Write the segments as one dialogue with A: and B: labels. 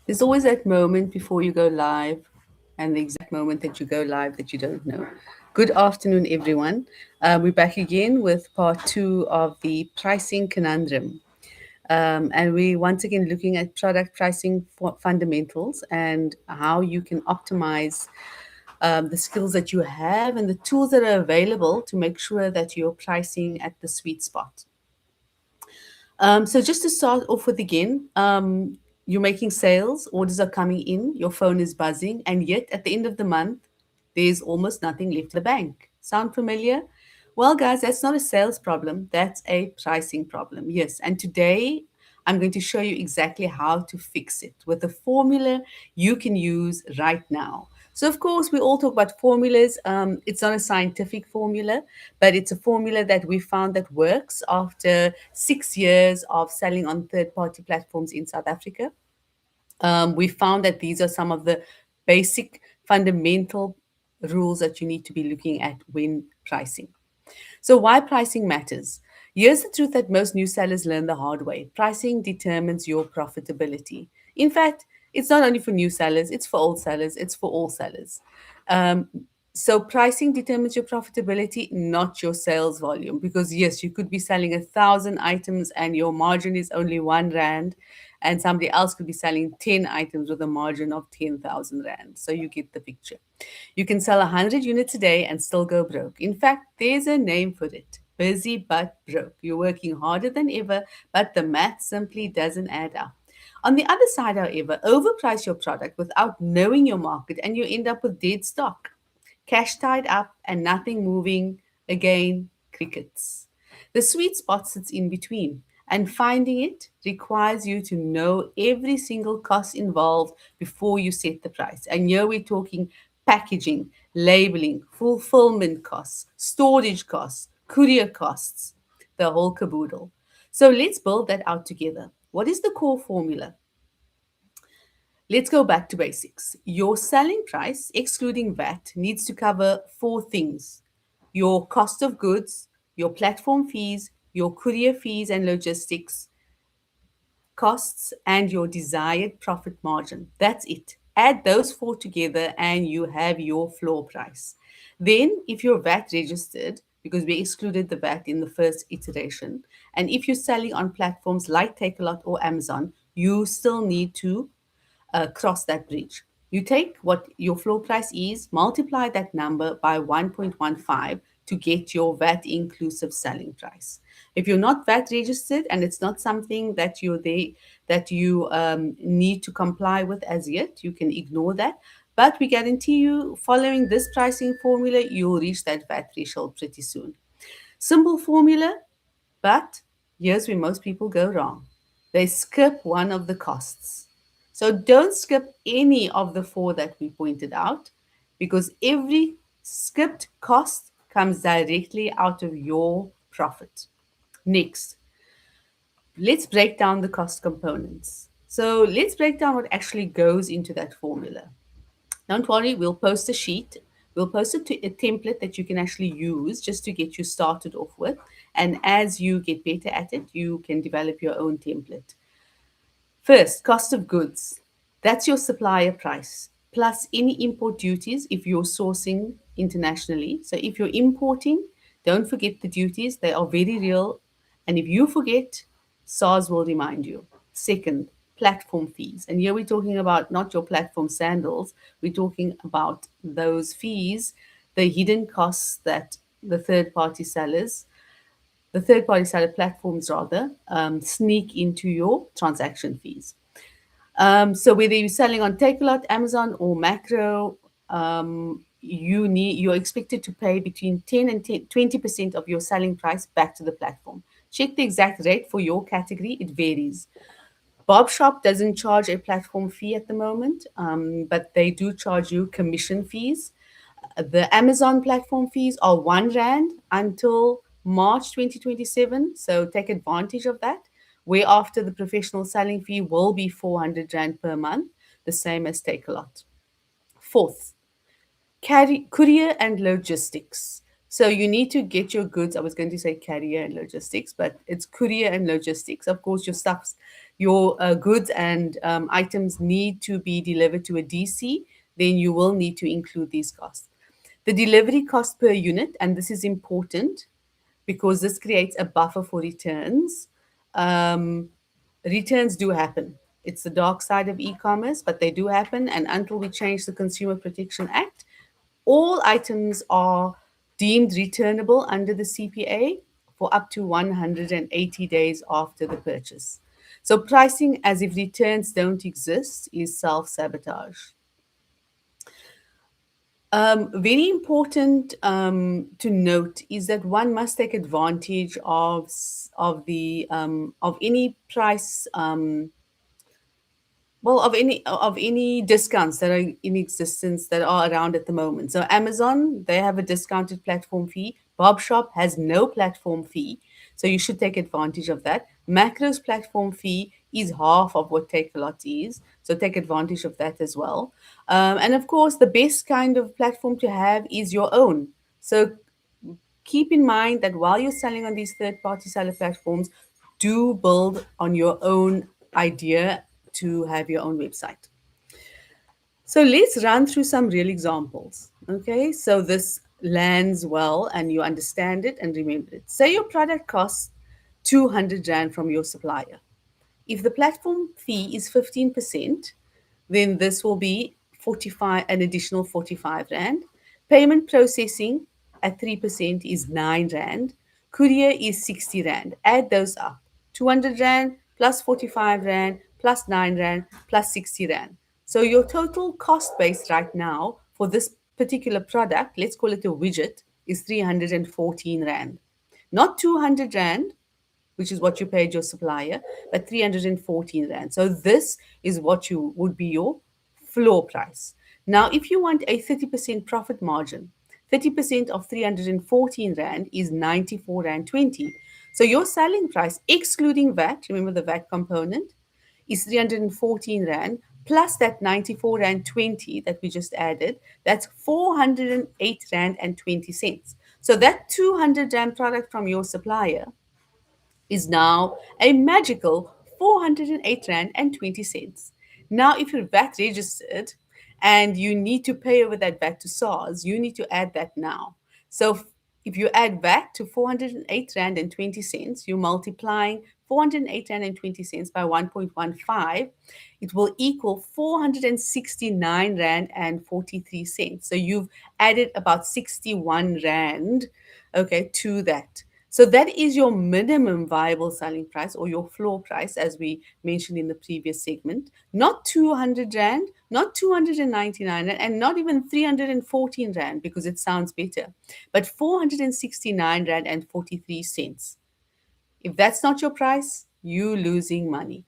A: There's always that moment before you go live and the exact moment that you go live that you don't know. Good afternoon, everyone. We're back again with part two of the pricing conundrum. And we once again looking at product pricing fundamentals and how you can optimize the skills that you have and the tools that are available to make sure that you're pricing at the sweet spot. So just to start off with again, you're making sales, orders are coming in, your phone is buzzing, and yet at the end of the month, there's almost nothing left in the bank. Sound familiar? Well, guys, that's not a sales problem, that's a pricing problem. Yes, and today I'm going to show you exactly how to fix it with a formula you can use right now. So, of course, we all talk about formulas. It's not a scientific formula, but it's a formula that we found that works after 6 years of selling on third party platforms in South Africa. We found that these are some of the basic fundamental rules that you need to be looking at when pricing. So, why pricing matters? Here's the truth that most new sellers learn the hard way: pricing determines your profitability. In fact, it's not only for new sellers, it's for old sellers, it's for all sellers. Um, so, pricing determines your profitability, not your sales volume. Because, yes, you could be selling 1,000 items and your margin is only 1 Rand, and somebody else could be selling 10 items with a margin of 10,000 Rand. So, you get the picture. You can sell 100 units a day and still go broke. In fact, there's a name for it: busy but broke. You're working harder than ever, but the math simply doesn't add up. On the other side, however, overprice your product without knowing your market and you end up with dead stock, cash tied up, and nothing moving. Again, crickets. The sweet spot sits in between, and finding it requires you to know every single cost involved before you set the price. And here we're talking packaging, labeling, fulfillment costs, storage costs, courier costs, the whole caboodle. So let's build that out together. What is the core formula? Let's go back to basics. Your selling price, excluding VAT, needs to cover four things: your cost of goods, your platform fees, your courier fees and logistics costs, and your desired profit margin. That's it. Add those four together and you have your floor price. Then, if you're VAT registered, because we excluded the VAT in the first iteration, and if you're selling on platforms like Takealot or Amazon, you still need to cross that bridge. You take what your floor price is, multiply that number by 1.15 to get your VAT inclusive selling price. If you're not VAT registered and it's not something that you need to comply with as yet, you can ignore that. But we guarantee you, following this pricing formula, you'll reach that VAT threshold pretty soon. Simple formula, but here's where most people go wrong: they skip one of the costs. So don't skip any of the four that we pointed out, because every skipped cost comes directly out of your profit. Next, let's break down the cost components. So let's break down what actually goes into that formula. Don't worry, we'll post a sheet. We'll post a template that you can actually use just to get you started off with. And as you get better at it, you can develop your own template. First, cost of goods. That's your supplier price plus any import duties if you're sourcing internationally. So if you're importing, don't forget the duties. They are very real. And if you forget, SARS will remind you. Second, platform fees. And here we're talking about not your platform sandals, we're talking about those fees, the hidden costs that the third party seller platforms rather, sneak into your transaction fees. So whether you're selling on Takealot, Amazon, or Macro, you're expected to pay between 10 and 20% of your selling price back to the platform. Check the exact rate for your category; it varies. Bob Shop doesn't charge a platform fee at the moment, but they do charge you commission fees. The Amazon platform fees are 1 Rand until March 2027. So take advantage of that. Whereafter the professional selling fee will be 400 Rand per month, the same as Takealot. Fourth, courier and logistics. So you need to get your goods. I was going to say carrier and logistics, but it's courier and logistics. Of course, your goods and items need to be delivered to a DC. Then you will need to include these costs. The delivery cost per unit, and this is important because this creates a buffer for returns. Um, Returns do happen. It's the dark side of e-commerce, but they do happen. And until we change the Consumer Protection Act, all items are deemed returnable under the CPA for up to 180 days after the purchase. So pricing as if returns don't exist is self-sabotage. Very important to note is that one must take advantage of any price of any discounts that are in existence that are around at the moment. So Amazon, they have a discounted platform fee. Bob Shop has no platform fee. So you should take advantage of that. Macro's platform fee is half of what Take a Lot is. So take advantage of that as well. And of course, the best kind of platform to have is your own. So keep in mind that while you're selling on these third party seller platforms, do build on your own idea to have your own website. So let's run through some real examples. Okay, so this lands well and you understand it and remember it. Say your product costs 200 Rand from your supplier. If the platform fee is 15%, then this will be 45, an additional 45 Rand. Payment processing at 3% is 9 Rand. Courier is 60 Rand. Add those up. 200 Rand plus 45 Rand plus 9 Rand plus 60 Rand. So your total cost base right now for this particular product, let's call it a widget, is 314 Rand. Not 200 Rand, which is what you paid your supplier, but 314 Rand. So this is what you would be your floor price. Now, if you want a 30% profit margin, 30% of 314 Rand is 94 Rand 20. So your selling price, excluding VAT, remember the VAT component, is 314 Rand plus that 94 Rand 20 that we just added. That's 408 Rand and 20 cents. So that 200 Rand product from your supplier is now a magical 408 Rand and 20 cents. Now, if you're VAT registered and you need to pay over that VAT to SARS, you need to add that now. So if you add VAT to 408 Rand and 20 cents, you're multiplying 408 Rand and 20 cents by 1.15, it will equal 469 Rand and 43 cents. So you've added about 61 Rand, okay, to that. So that is your minimum viable selling price or your floor price, as we mentioned in the previous segment. Not 200 Rand, not 299 Rand, and not even 314 Rand because it sounds better, but 469 Rand and 43 cents. If that's not your price, you're losing money.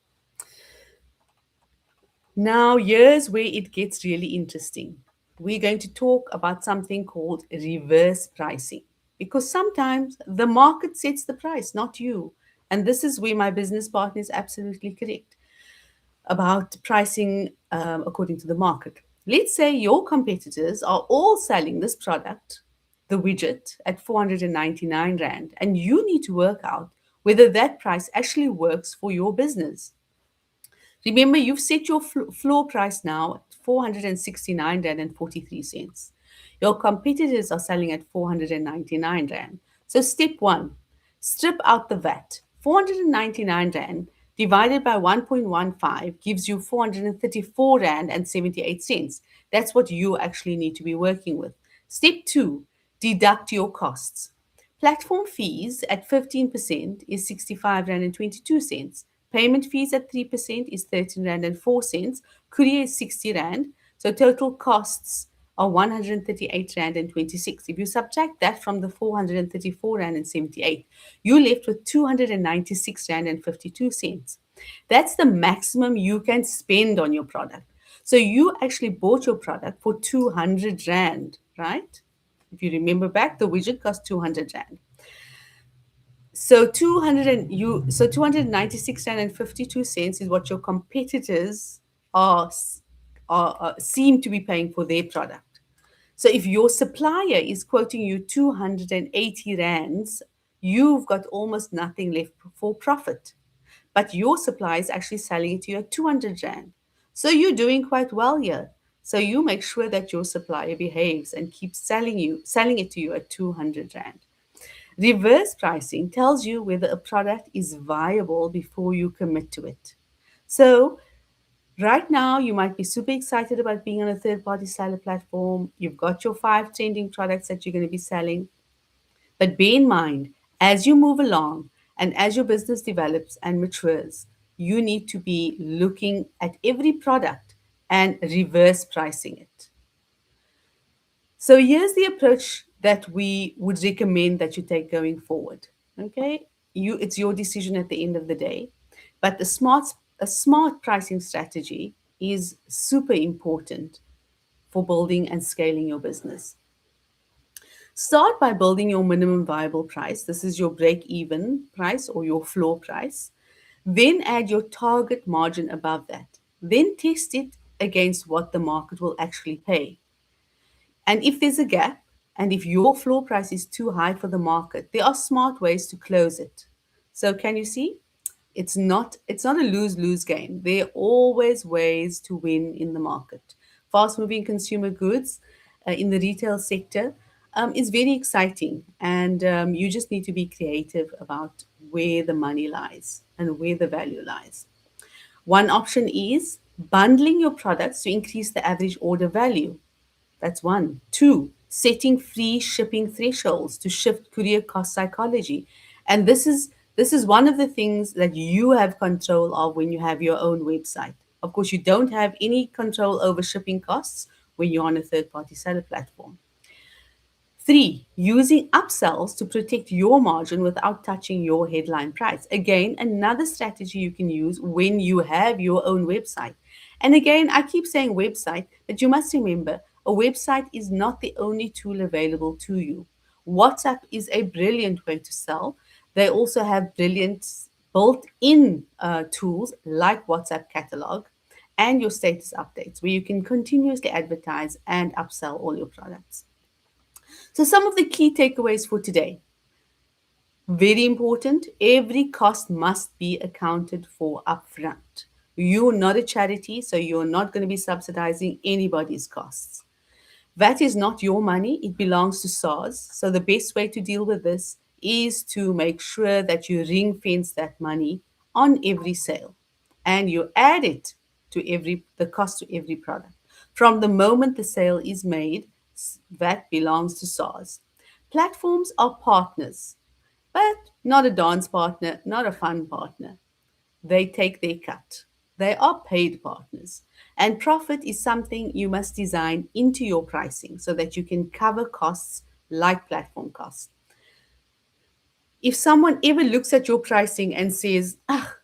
A: Now, here's where it gets really interesting. We're going to talk about something called reverse pricing because sometimes the market sets the price, not you. And this is where my business partner is absolutely correct about pricing according to the market. Let's say your competitors are all selling this product, the widget, at 499 Rand, and you need to work out whether that price actually works for your business. Remember, you've set your floor price now at 469 Rand and 43 cents. Your competitors are selling at 499 Rand. So, step one, strip out the VAT. 499 Rand divided by 1.15 gives you 434 Rand and 78 cents. That's what you actually need to be working with. Step two, deduct your costs. Platform fees at 15% is 65 Rand and 22 cents. Payment fees at 3% is 13 Rand and 4 cents. Courier is 60 Rand. So total costs are 138 Rand and 26. If you subtract that from the 434 Rand and 78, you're left with 296 Rand and 52 cents. That's the maximum you can spend on your product. So you actually bought your product for 200 Rand, right? If you remember back, the widget cost 200 Rand. So 296 Rand and 52 cents is what your competitors are seem to be paying for their product. So if your supplier is quoting you 280 rands, you've got almost nothing left for profit. But your supplier is actually selling it to you at 200 rand. So you're doing quite well here. So you make sure that your supplier behaves and keeps selling it to you at 200 rand. Reverse pricing tells you whether a product is viable before you commit to it. So right now, you might be super excited about being on a third party seller platform. You've got your 5 trending products that you're going to be selling. But bear in mind, as you move along and as your business develops and matures, you need to be looking at every product and reverse pricing it. So here's the approach that we would recommend that you take going forward. Okay, it's your decision at the end of the day, but a smart pricing strategy is super important for building and scaling your business. Start by building your minimum viable price. This is your break even price or your floor price. Then add your target margin above that. Then test it against what the market will actually pay. And if there's a gap, and if your floor price is too high for the market, there are smart ways to close it. So can you see? It's not a lose-lose game. There are always ways to win in the market. Fast-moving consumer goods in the retail sector is very exciting, and you just need to be creative about where the money lies and where the value lies. One option is bundling your products to increase the average order value. That's one. Two, setting free shipping thresholds to shift courier cost psychology. And this is one of the things that you have control of when you have your own website. Of course, you don't have any control over shipping costs when you're on a third-party seller platform. Three, using upsells to protect your margin without touching your headline price. Again, another strategy you can use when you have your own website. And again, I keep saying website, but you must remember a website is not the only tool available to you. WhatsApp is a brilliant way to sell. They also have brilliant built in tools like WhatsApp catalog and your status updates, where you can continuously advertise and upsell all your products. So, some of the key takeaways for today. Very important, every cost must be accounted for upfront. You're not a charity, so you're not going to be subsidizing anybody's costs. That is not your money, it belongs to SARS. So, the best way to deal with this is to make sure that you ring fence that money on every sale and you add it to the cost to every product. From the moment the sale is made, that belongs to SARS. Platforms are partners, but not a dance partner, not a fun partner. They take their cut. They are paid partners. And profit is something you must design into your pricing so that you can cover costs like platform costs. If someone ever looks at your pricing and says, ah,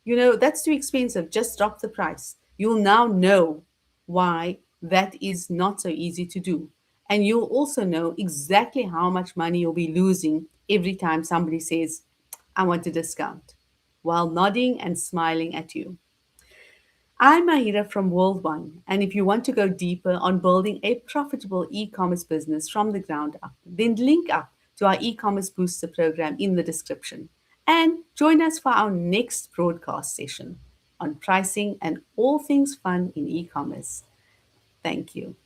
A: that's too expensive, just drop the price, you'll now know why that is not so easy to do. And you'll also know exactly how much money you'll be losing every time somebody says, I want a discount, while nodding and smiling at you. I'm Mahira from World One, and if you want to go deeper on building a profitable e-commerce business from the ground up, then link up to our e-commerce booster program in the description and join us for our next broadcast session on pricing and all things fun in e-commerce. Thank you.